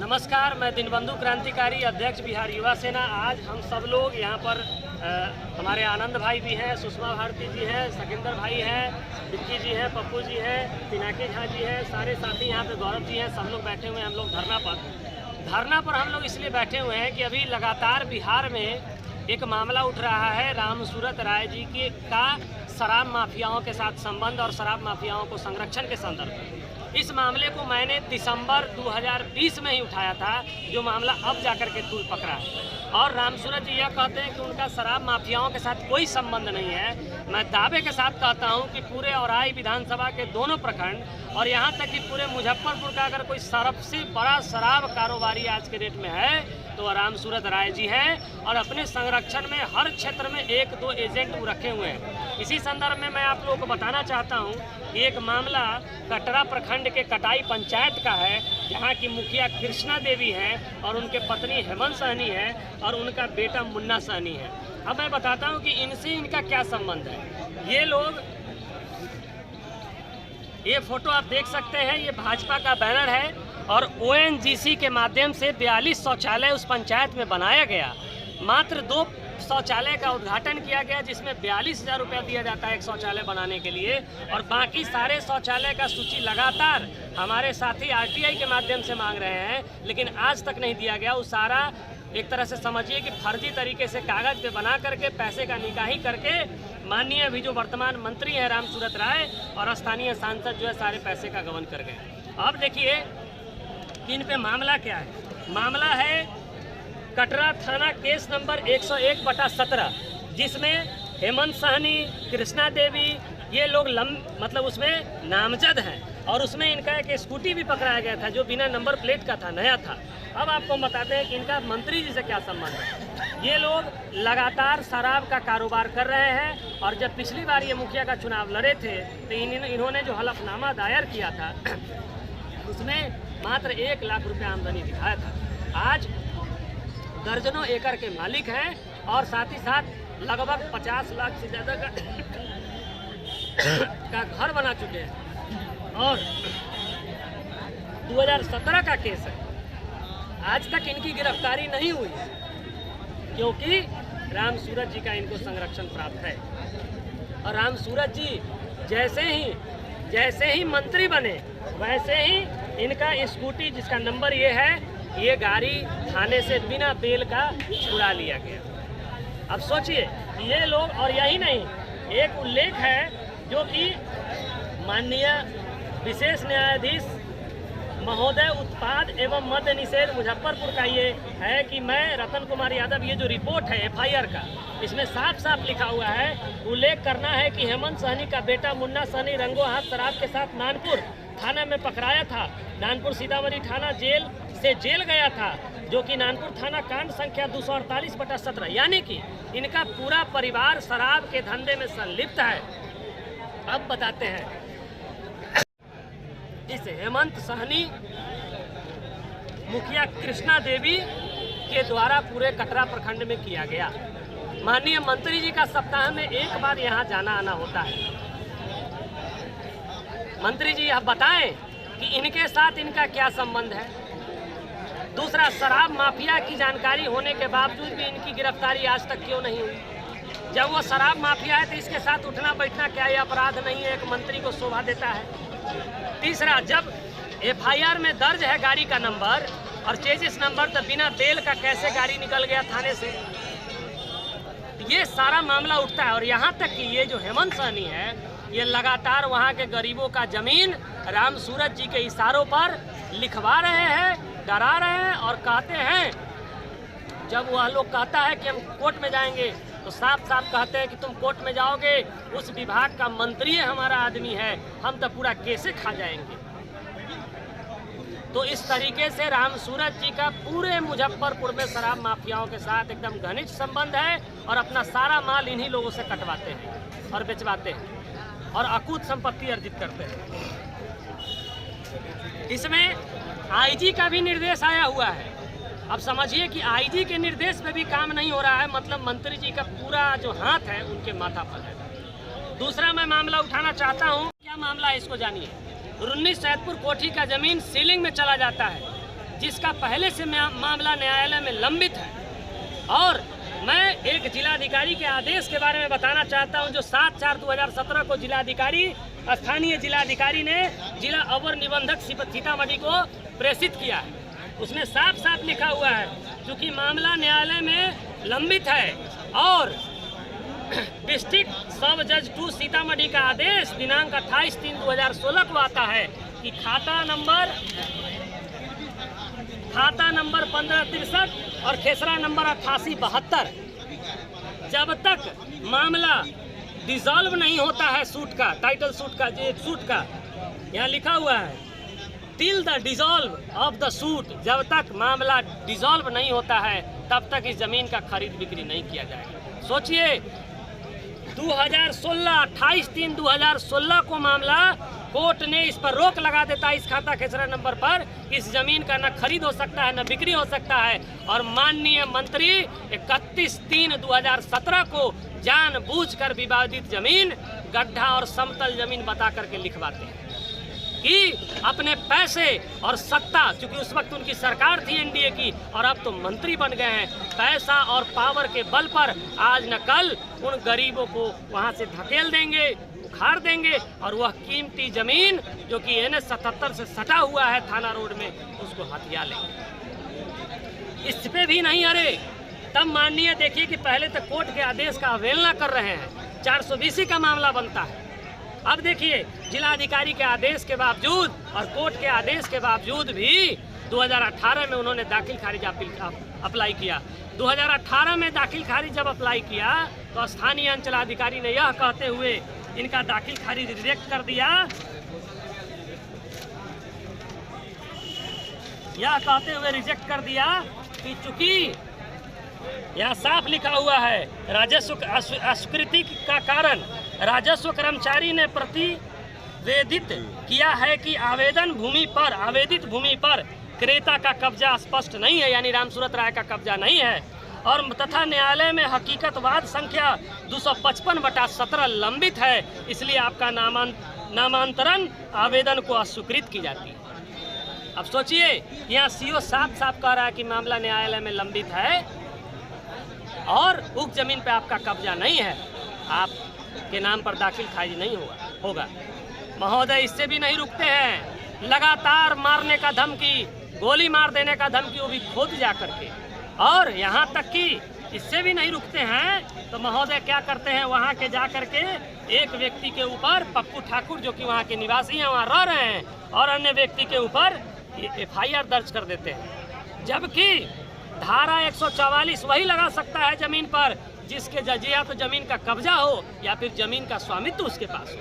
नमस्कार, मैं दीनबंधु क्रांतिकारी अध्यक्ष बिहार युवा सेना। आज हम सब लोग यहाँ पर हमारे आनंद भाई भी हैं, सुषमा भारती जी हैं, सकिंदर भाई हैं, विक्की जी हैं, पप्पू जी हैं, पिनाकी झा जी हैं, सारे साथी यहाँ पे गौरव जी हैं, सब लोग बैठे हुए हैं। हम लोग धरना पर हम लोग इसलिए बैठे हुए हैं कि अभी लगातार बिहार में एक मामला उठ रहा है रामसूरत राय जी का शराब माफियाओं के साथ संबंध और शराब माफियाओं को संरक्षण के संदर्भ में। इस मामले को मैंने दिसंबर 2020 में ही उठाया था, जो मामला अब जाकर के तूल पकड़ा है। और रामसूरत जी यह कहते हैं कि उनका शराब माफियाओं के साथ कोई संबंध नहीं है। मैं दावे के साथ कहता हूं कि पूरे औराई विधानसभा के दोनों प्रखंड और यहां तक कि पूरे मुजफ्फरपुर का अगर कोई सबसे बड़ा शराब कारोबारी आज के डेट में है तो रामसूरत राय जी हैं। और अपने संरक्षण में हर क्षेत्र में 1-2 एजेंट रखे हुए हैं। इसी संदर्भ में मैं आप लोगों को बताना चाहता हूं कि एक मामला कटरा प्रखंड के कटाई पंचायत का है, जहां की मुखिया कृष्णा देवी हैं और उनके पत्नी हेमंत सहनी है और उनका बेटा मुन्ना सहनी है। अब मैं बताता हूं कि इनसे इनका क्या संबंध है। ये लोग, ये फोटो आप देख सकते हैं, ये भाजपा का बैनर है और ONGC के माध्यम से 42 शौचालय उस पंचायत में बनाया गया। मात्र 2 शौचालय का उद्घाटन किया गया, जिसमें 42,000 रुपया दिया जाता है एक शौचालय बनाने के लिए, और बाकी सारे शौचालय का सूची लगातार हमारे साथी RTI के माध्यम से मांग रहे हैं, लेकिन आज तक नहीं दिया गया। वो सारा एक तरह से समझिए कि फर्जी तरीके से कागज पे बना करके पैसे का निकाही करके माननीय अभी जो वर्तमान मंत्री है रामसूरत राय और स्थानीय सांसद जो है सारे पैसे का गबन कर गए। अब देखिए कि इन पे मामला क्या है। मामला है कटरा थाना केस नंबर 101/17, जिसमें हेमंत सहनी, कृष्णा देवी, ये लोग मतलब उसमें नामजद हैं। और उसमें इनका एक स्कूटी भी पकड़ाया गया था जो बिना नंबर प्लेट का था, नया था। अब आपको बताते हैं कि इनका मंत्री जी से क्या संबंध है। ये लोग लगातार शराब का कारोबार कर रहे हैं और जब पिछली बार ये मुखिया का चुनाव लड़े थे तो इन्होंने जो हलफनामा दायर किया था उसमें मात्र 1 लाख रुपये आमदनी दिखाया था। आज दर्जनों एकड़ के मालिक हैं और साथ ही साथ लगभग 50 लाख से ज़्यादा का घर बना चुके हैं। और 2017 का केस है, आज तक इनकी गिरफ्तारी नहीं हुई है क्योंकि रामसूरत जी का इनको संरक्षण प्राप्त है। और रामसूरत जी जैसे ही मंत्री बने वैसे ही इनका स्कूटी, जिसका नंबर ये है, ये गाड़ी थाने से बिना बेल का छुड़ा लिया गया। अब सोचिए ये लोग, और यही नहीं, एक उल्लेख है जो कि माननीय विशेष न्यायाधीश महोदय उत्पाद एवं मद्य निषेध मुजफ्फरपुर का ये है कि मैं रतन कुमार यादव, ये जो रिपोर्ट है FIR का, इसमें साफ साफ लिखा हुआ है, उल्लेख करना है कि हेमंत सहनी का बेटा मुन्ना सहनी रंगों हाथ शराब के साथ नानपुर थाना में पकड़ाया था। नानपुर सीतामढ़ी थाना जेल से जेल गया था, जो कि नानपुर थाना कांड संख्या 248/17, यानी कि इनका पूरा परिवार शराब के धंधे में संलिप्त है। अब बताते हैं इस हेमंत सहनी मुखिया कृष्णा देवी के द्वारा पूरे कटरा प्रखंड में किया गया। माननीय मंत्री जी का सप्ताह में 1 बार यहाँ जाना आना होता है। मंत्री जी आप बताएं कि इनके साथ इनका क्या संबंध है। दूसरा, शराब माफिया की जानकारी होने के बावजूद भी इनकी गिरफ्तारी आज तक क्यों नहीं हुई? जब वो शराब माफिया है तो इसके साथ उठना बैठना क्या ये अपराध नहीं है? एक मंत्री को शोभा देता है। तीसरा, जब FIR में दर्ज है गाड़ी का नंबर और चेजिस नंबर, तो बिना बेल का कैसे गाड़ी निकल गया थाने से? ये सारा मामला उठता है। और यहाँ तक कि ये जो हेमंत सहनी है, ये लगातार वहाँ के गरीबों का जमीन रामसूरत जी के इशारों पर लिखवा रहे हैं, डरा रहे हैं और कहते हैं, जब वह लोग कहता है कि हम कोर्ट में जाएंगे तो साफ साफ कहते हैं कि तुम कोर्ट में जाओगे, उस विभाग का मंत्री हमारा आदमी है, हम तो पूरा केसे खा जाएंगे। तो इस तरीके से रामसूरत जी का पूरे मुजफ्फरपुर में शराब माफियाओं के साथ एकदम घनिष्ठ संबंध है और अपना सारा माल इन्हीं लोगों से कटवाते हैं और बेचवाते हैं और अकूत संपत्ति अर्जित करते हैं। इसमें IG का भी निर्देश आया हुआ है। अब समझिए कि IG के निर्देश पे भी काम नहीं हो रहा है, मतलब मंत्री जी का पूरा जो हाथ है उनके माथा पर है। दूसरा मैं मामला उठाना चाहता हूँ, क्या मामला है इसको जानिए। रुन्नी सैदपुर कोठी का जमीन सीलिंग में चला जाता है जिसका पहले से मामला न्यायालय में लंबित है। और मैं एक जिलाधिकारी के आदेश के बारे में बताना चाहता हूं, जो 7/4/2017 को स्थानीय जिलाधिकारी ने जिला अवर निबंधक सीतामढ़ी को प्रेषित किया है। उसमें साफ साफ लिखा हुआ है, क्योंकि मामला न्यायालय में लंबित है और डिस्ट्रिक्ट सब जज 2 सीतामढ़ी का आदेश दिनांक 28/3/2016 को आता है कि खाता नंबर 1563 और खेसरा नंबर 8872, जब तक मामला डिसॉल्व नहीं होता है सूट का, टाइटल सूट का, सूट का यहाँ लिखा हुआ है, till the dissolve of the suit, जब तक मामला डिसॉल्व नहीं होता है तब तक इस जमीन का खरीद बिक्री नहीं किया जाएगा। सोचिए 28/3/2016 को मामला कोर्ट ने इस पर रोक लगा देता है, इस खाता खेसरा नंबर पर इस जमीन का न खरीद हो सकता है न बिक्री हो सकता है। और माननीय मंत्री 31/3/2017 को जानबूझकर विवादित जमीन गड्ढा और समतल जमीन बता करके लिखवाते हैं कि अपने पैसे और सत्ता, क्योंकि उस वक्त उनकी सरकार थी एनडीए की और अब तो मंत्री बन गए हैं, पैसा और पावर के बल पर आज न कल उन गरीबों को वहां से धकेल देंगे, उखाड़ देंगे और वह कीमती जमीन जो कि NH 77 से सटा हुआ है थाना रोड में, उसको हथिया लेंगे। इस पे भी नहीं अरे तब माननीय देखिए कि पहले तो कोर्ट के आदेश का अवहेलना कर रहे हैं, 420 का मामला बनता है। अब देखिए जिलाधिकारी के आदेश के बावजूद और कोर्ट के आदेश के बावजूद भी 2018 में उन्होंने दाखिल खारिज अप्लाई किया। 2018 में दाखिल खारिज जब अप्लाई किया तो स्थानीय अंचलाधिकारी ने यह कहते हुए इनका दाखिल खारिज रिजेक्ट कर दिया, यह कहते हुए रिजेक्ट कर दिया कि चूंकि यहाँ साफ लिखा हुआ है राजस्व अस्वीकृति का कारण राजस्व कर्मचारी ने प्रतिवेदित किया है कि आवेदित भूमि पर क्रेता का कब्जा स्पष्ट नहीं है, यानी रामसूरत राय का कब्जा नहीं है, और तथा न्यायालय में हकीकतवाद संख्या 255/17 लंबित है, इसलिए आपका नामांतरण आवेदन को अस्वीकृत की जाती है। अब सोचिए यहाँ सीओ साफ साफ कह रहा है कि मामला न्यायालय में लंबित है और उक्त जमीन पे आपका कब्जा नहीं है, आपके नाम पर दाखिल खारिज नहीं होगा। महोदय इससे भी नहीं रुकते हैं, लगातार मारने का धमकी, गोली मार देने का धमकी, वो भी खुद जा करके, और यहाँ तक कि इससे भी नहीं रुकते हैं तो महोदय क्या करते हैं, वहाँ के जा करके एक व्यक्ति के ऊपर, पप्पू ठाकुर जो कि वहाँ के निवासी हैं, वहाँ रह रहे हैं, और अन्य व्यक्ति के ऊपर FIR दर्ज कर देते हैं, जबकि धारा 144 वही लगा सकता है जमीन पर जिसके या तो जमीन का कब्जा हो या फिर जमीन का स्वामित्व उसके पास हो।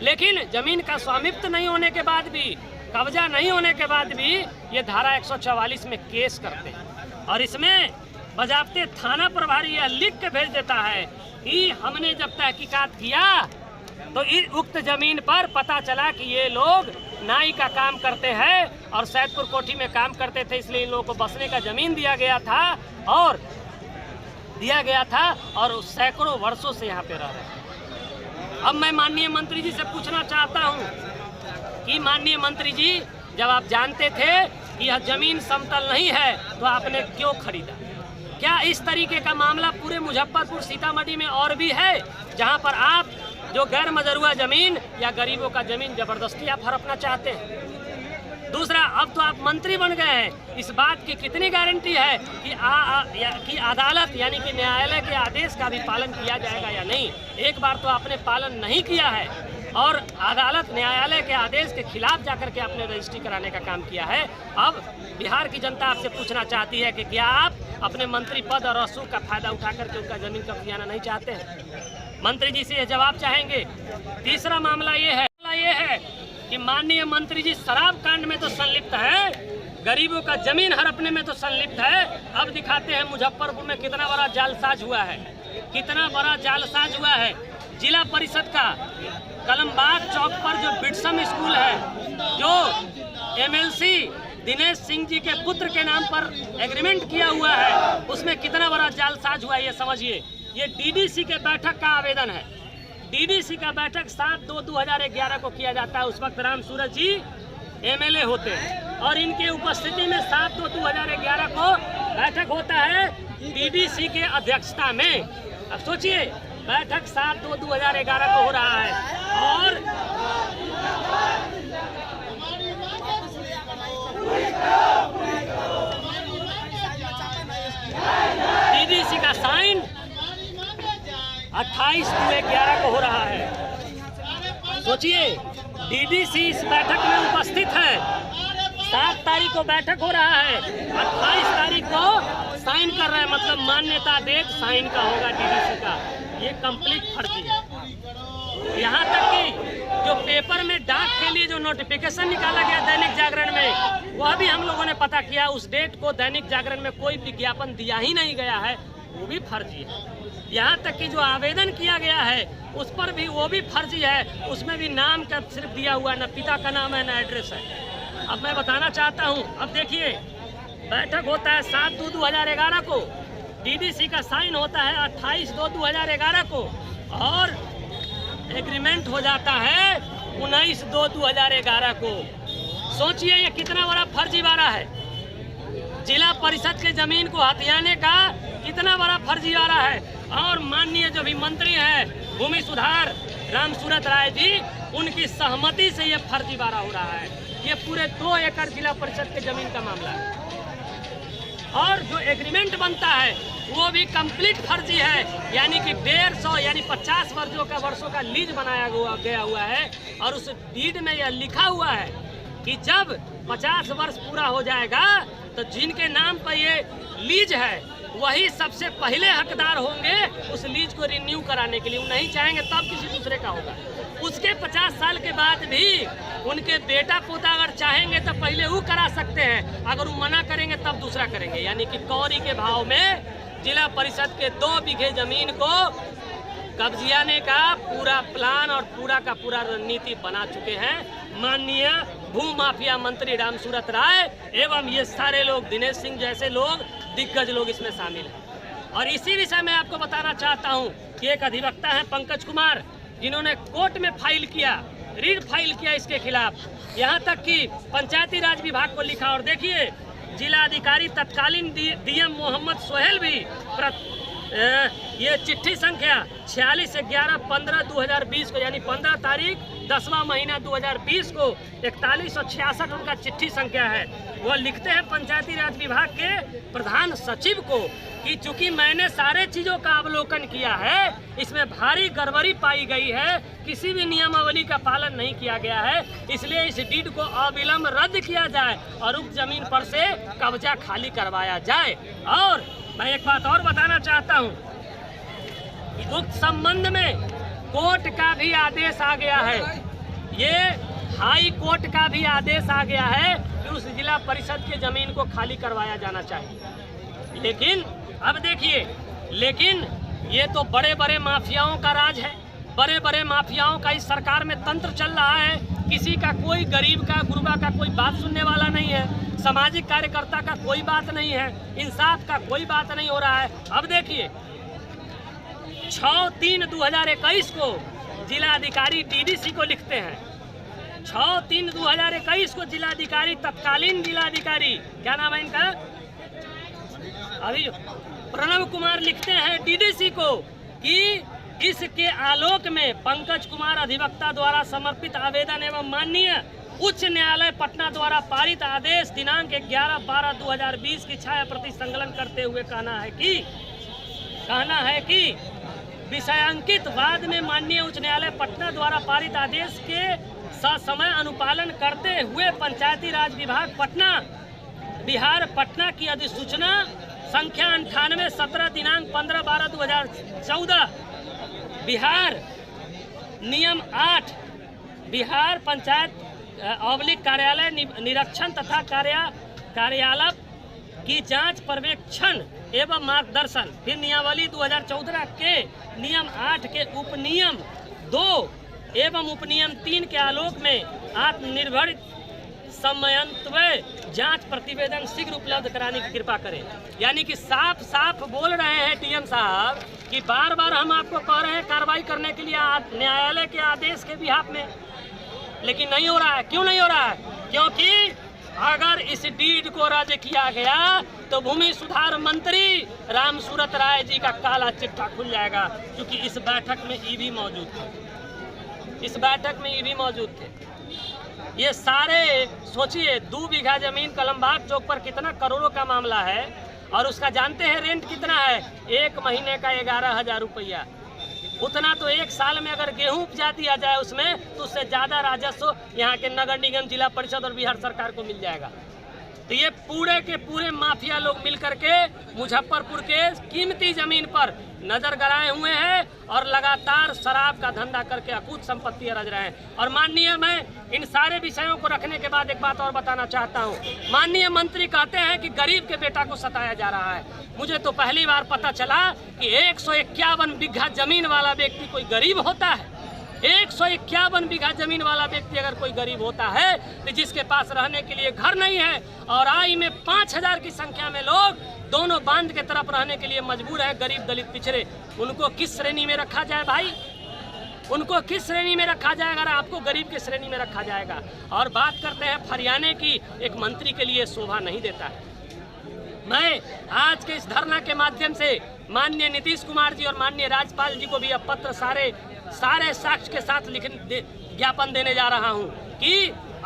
लेकिन जमीन का स्वामित्व नहीं होने के बाद भी, कब्जा नहीं होने के बाद भी ये धारा 144 में केस करते हैं, और इसमें बजाबते थाना प्रभारी यह लिख के भेज देता है कि हमने जब तहकीकात किया तो उक्त जमीन पर पता चला कि ये लोग नाई का काम करते हैं और सैदपुर कोठी में काम करते थे, इसलिए इन लोगों को बसने का जमीन दिया गया था और सैकड़ों वर्षों से यहाँ पे रह रहे हैं। अब मैं माननीय मंत्री जी से पूछना चाहता हूँ कि माननीय मंत्री जी, जब आप जानते थे कि यह जमीन समतल नहीं है तो आपने क्यों खरीदा? क्या इस तरीके का मामला पूरे मुजफ्फरपुर सीतामढ़ी में और भी है, जहाँ पर आप जो गैर मजरूआ जमीन या गरीबों का जमीन जबरदस्ती आप हड़पना चाहते हैं? दूसरा, अब तो आप मंत्री बन गए हैं, इस बात की कितनी गारंटी है कि अदालत यानी कि न्यायालय के आदेश का भी पालन किया जाएगा या नहीं? एक बार तो आपने पालन नहीं किया है और अदालत न्यायालय के आदेश के खिलाफ जाकर के आपने रजिस्ट्री कराने का काम किया है। अब बिहार की जनता आपसे पूछना चाहती है कि क्या आप अपने मंत्री पद और रसूख का फायदा उठा करके उनका जमीन कब्जाना नहीं चाहते हैं? मंत्री जी से यह जवाब चाहेंगे। तीसरा मामला ये है कि माननीय मंत्री जी शराब कांड में तो संलिप्त है, गरीबों का जमीन हड़पने में तो संलिप्त है। अब दिखाते हैं मुजफ्फरपुर में कितना बड़ा जालसाज हुआ है, कितना बड़ा जालसाज हुआ है। जिला परिषद का कलमबाग चौक पर जो बिट्सम स्कूल है, जो MLC दिनेश सिंह जी के पुत्र के नाम पर एग्रीमेंट किया हुआ है, उसमें कितना बड़ा जालसाज हुआ है ये समझिए। ये DDC के बैठक का आवेदन है। DDC का बैठक 7/2/2011 को किया जाता है। उस वक्त राम सूरत जी एमएलए होते हैं और इनके उपस्थिति में 7/2/2011 को बैठक होता है डीडीसी के अध्यक्षता में। अब सोचिए, बैठक 7/2/2011 को हो रहा है और डीडीसी का साइन 28/2/11 को हो रहा है। सोचिए, डीडीसी इस बैठक में उपस्थित है, 7 तारीख को बैठक हो रहा है, 28 तारीख को साइन कर रहे हैं, मतलब मान्यता डेट साइन का होगा डीडीसी का। ये कंप्लीट फर्जी है। यहाँ तक कि जो पेपर में डाक के लिए जो नोटिफिकेशन निकाला गया दैनिक जागरण में, वह भी हम लोगों ने पता किया, उस डेट को दैनिक जागरण में कोई विज्ञापन दिया ही नहीं गया है, वो भी फर्जी है। यहाँ तक कि जो आवेदन किया गया है उस पर भी वो भी फर्जी है, उसमें भी नाम का सिर्फ दिया हुआ है, न पिता का नाम है न एड्रेस है। अब मैं बताना चाहता हूँ, अब देखिए, बैठक होता है 7/2/2011 को, डीडीसी का साइन होता है 28/2/2011 को और एग्रीमेंट हो जाता है 19/2/2011 को। सोचिए ये कितना बड़ा फर्जीवाड़ा है। जिला परिषद के जमीन को हथियाने का कितना बड़ा फर्जीवाड़ा है। और माननीय जो भी मंत्री हैं भूमि सुधार रामसूरत राय जी, उनकी सहमति से ये फर्जीवाड़ा हो रहा है। ये पूरे 2 एकड़ जिला परिषद के जमीन का मामला है और जो एग्रीमेंट बनता है वो भी कंप्लीट फर्जी है, यानी कि 150 यानी 50 वर्षों का लीज बनाया गया हुआ है और उस डीड में यह लिखा हुआ है कि जब 50 वर्ष पूरा हो जाएगा तो जिनके नाम पर ये लीज है वही सबसे पहले हकदार होंगे उस लीज को रिन्यू कराने के लिए। वो नहीं चाहेंगे तब किसी दूसरे का होगा। उसके 50 साल के बाद भी उनके बेटा पोता अगर चाहेंगे तो पहले वो करा सकते हैं, अगर वो मना करेंगे तब दूसरा करेंगे। यानी कि कौड़ी के भाव में जिला परिषद के 2 बीघे जमीन को कब्जियाने का पूरा प्लान और पूरा का पूरा रणनीति बना चुके हैं माननीय भू माफिया मंत्री रामसूरत राय एवं ये सारे लोग, दिनेश सिंह जैसे लोग, दिग्गज लोग इसमें शामिल हैं। और इसी विषय में आपको बताना चाहता हूं कि एक अधिवक्ता है पंकज कुमार, जिन्होंने कोर्ट में फाइल किया, रीड फाइल किया इसके खिलाफ, यहाँ तक कि पंचायती राज विभाग को लिखा। और देखिए, जिला अधिकारी तत्कालीन डीएम मोहम्मद सोहेल भी ये चिट्ठी संख्या 46/11/15/2020 को, यानी 15 तारीख 10वां महीना 2020 को 4166 उनका चिट्ठी संख्या है। वो लिखते हैं पंचायती राज विभाग के प्रधान सचिव को कि चूंकि मैंने सारे चीज़ों का अवलोकन किया है, इसमें भारी गड़बड़ी पाई गई है, किसी भी नियमावली का पालन नहीं किया गया है, इसलिए इस डीड को अविलंब रद्द किया जाए और उक्त जमीन पर से कब्जा खाली करवाया जाए। और मैं एक बात और बताना चाहता हूँ, उक्त संबंध में कोर्ट का भी आदेश आ गया है, ये हाई कोर्ट का भी आदेश आ गया है कि उस जिला परिषद के जमीन को खाली करवाया जाना चाहिए। लेकिन अब देखिए, लेकिन ये तो बड़े बड़े माफियाओं का राज है, बड़े बड़े माफियाओं का इस सरकार में तंत्र चल रहा है। किसी का कोई गरीब का गुरबा का कोई बात सुनने वाला नहीं है, सामाजिक कार्यकर्ता का कोई बात नहीं है, इंसाफ का कोई बात नहीं हो रहा है। अब देखिए, 6/3/2021 को जिलाधिकारी डीडीसी को लिखते हैं, 6/3/2021 को जिलाधिकारी, तत्कालीन जिलाधिकारी, क्या नाम है इनका, अभी प्रणव कुमार, लिखते हैं डीडीसी को कि इसके आलोक में पंकज कुमार अधिवक्ता द्वारा समर्पित आवेदन एवं माननीय उच्च न्यायालय पटना द्वारा पारित आदेश दिनांक 11/12/2020 की छाया प्रति संकलन करते हुए कहना है कि विषयांकित वाद में माननीय उच्च न्यायालय पटना द्वारा पारित आदेश के ससमय अनुपालन करते हुए पंचायती राज विभाग पटना बिहार पटना की अधिसूचना संख्या 98/17 दिनांक 15/12/2014 बिहार नियम 8 बिहार पंचायत कार्यालय निरीक्षण तथा कार्यालय की जांच पर्यवेक्षण एवं मार्गदर्शन, फिर नियमावली 2014 के नियम 8 के उपनियम 2 एवं उपनियम 3 के आलोक में आत्मनिर्भर समन्वय जांच प्रतिवेदन शीघ्र उपलब्ध कराने की कृपा करें। यानी कि साफ साफ बोल रहे हैं डीएम साहब कि बार बार हम आपको कह रहे हैं कार्रवाई करने के लिए न्यायालय के आदेश के बिहाफ में, लेकिन नहीं हो रहा है। क्यों नहीं हो रहा है? क्योंकि अगर इस डीड को रद्द किया गया तो भूमि सुधार मंत्री राम सूरत राय जी का काला चिट्ठा खुल जाएगा, क्योंकि इस बैठक में ईवी मौजूद थे, इस बैठक में ईवी मौजूद थे। ये सारे सोचिए 2 बीघा जमीन कलमबाग चौक पर कितना करोड़ों का मामला है, और उसका जानते हैं रेंट कितना है? 1 महीने का 11,000 रुपया। उतना तो 1 साल में अगर गेहूं उपजा दिया जाए उसमें, तो उससे ज़्यादा राजस्व यहाँ के नगर निगम, जिला परिषद और बिहार सरकार को मिल जाएगा। तो ये पूरे के पूरे माफिया लोग मिल करके मुजफ्फरपुर के कीमती जमीन पर नजर गड़ाए हुए हैं और लगातार शराब का धंधा करके अकूत संपत्ति अर्ज रहे हैं। और माननीय, मैं इन सारे विषयों को रखने के बाद एक बात और बताना चाहता हूँ। माननीय मंत्री कहते हैं कि गरीब के बेटा को सताया जा रहा है। मुझे तो पहली बार पता चला कि 151 बीघा जमीन वाला व्यक्ति कोई गरीब होता है। 151 बीघा जमीन वाला व्यक्ति अगर कोई गरीब होता है, तो जिसके पास रहने के लिए घर नहीं है और आई में 5000 की संख्या में लोग दोनों बांध के तरफ रहने के लिए मजबूर है, गरीब दलित पिछड़े, उनको किस श्रेणी में रखा जाए भाई? उनको किस श्रेणी में रखा जाएगा? अगर आपको गरीब की श्रेणी में रखा जाएगा। और बात करते हैं फरियाने की, एक मंत्री के लिए शोभा नहीं देता है। मैं आज के इस धरना के माध्यम से माननीय नीतीश कुमार जी और माननीय राज्यपाल जी को भी अब पत्र सारे साक्ष्य के साथ ज्ञापन देने जा रहा हूं कि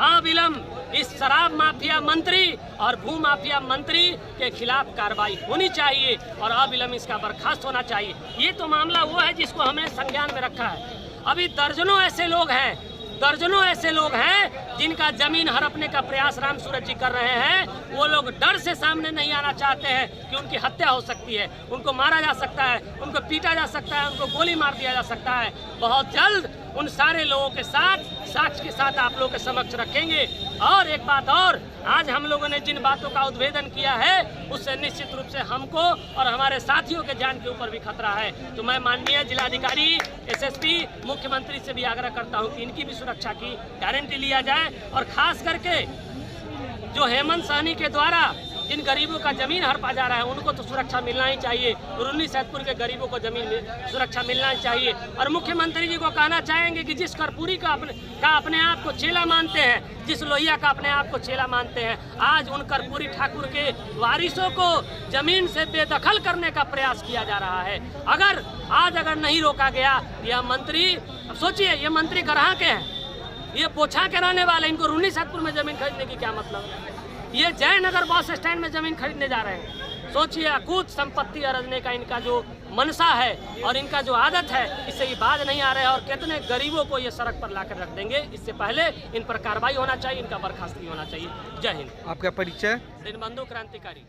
अविलंब इस शराब माफिया मंत्री और भू माफिया मंत्री के खिलाफ कार्रवाई होनी चाहिए और अविलंब इसका बर्खास्त होना चाहिए। ये तो मामला वो है जिसको हमें संज्ञान में रखा है। अभी दर्जनों ऐसे लोग हैं जिनका जमीन हड़पने का प्रयास राम सूरत जी कर रहे हैं। वो लोग डर से सामने नहीं आना चाहते हैं कि उनकी हत्या हो सकती है, उनको मारा जा सकता है, उनको पीटा जा सकता है, उनको गोली मार दिया जा सकता है। बहुत जल्द उन सारे लोगों के साथ साक्ष्य के साथ आप लोगों के समक्ष रखेंगे। और एक बात और, आज हम लोगों ने जिन बातों का उद्भेदन किया है उससे निश्चित रूप से हमको और हमारे साथियों के जान के ऊपर भी खतरा है। तो मैं माननीय जिलाधिकारी, एसएसपी, मुख्यमंत्री से भी आग्रह करता हूं कि इनकी भी सुरक्षा की गारंटी लिया जाए। और खास करके जो हेमंत सहनी के द्वारा जिन गरीबों का जमीन हड़पा जा रहा है उनको तो सुरक्षा मिलना ही चाहिए। रुन्नी सैदपुर के गरीबों को जमीन में सुरक्षा मिलना ही चाहिए। और मुख्यमंत्री जी को कहना चाहेंगे कि जिस कर्पूरी का अपने आप को चेला मानते हैं, जिस लोहिया का अपने आप को चेला मानते हैं, आज उन कर्पूरी ठाकुर के वारिसों को जमीन से बेदखल करने का प्रयास किया जा रहा है। अगर नहीं रोका गया, यह मंत्री, सोचिए ये मंत्री ग्राहक के हैं, ये पोछा के रहने वाले, इनको रुन्नी सैदपुर में जमीन खरीदने की क्या मतलब है? ये जयनगर बस स्टैंड में जमीन खरीदने जा रहे हैं। सोचिए अकूत संपत्ति अर्जने का इनका जो मनसा है और इनका जो आदत है, इससे ये बाज नहीं आ रहे हैं। और कितने गरीबों को ये सड़क पर लाकर रख देंगे। इससे पहले इन पर कार्रवाई होना चाहिए, इनका बर्खास्त होना चाहिए। जय हिंद। आपका परिचय? दिनबंधु क्रांतिकारी।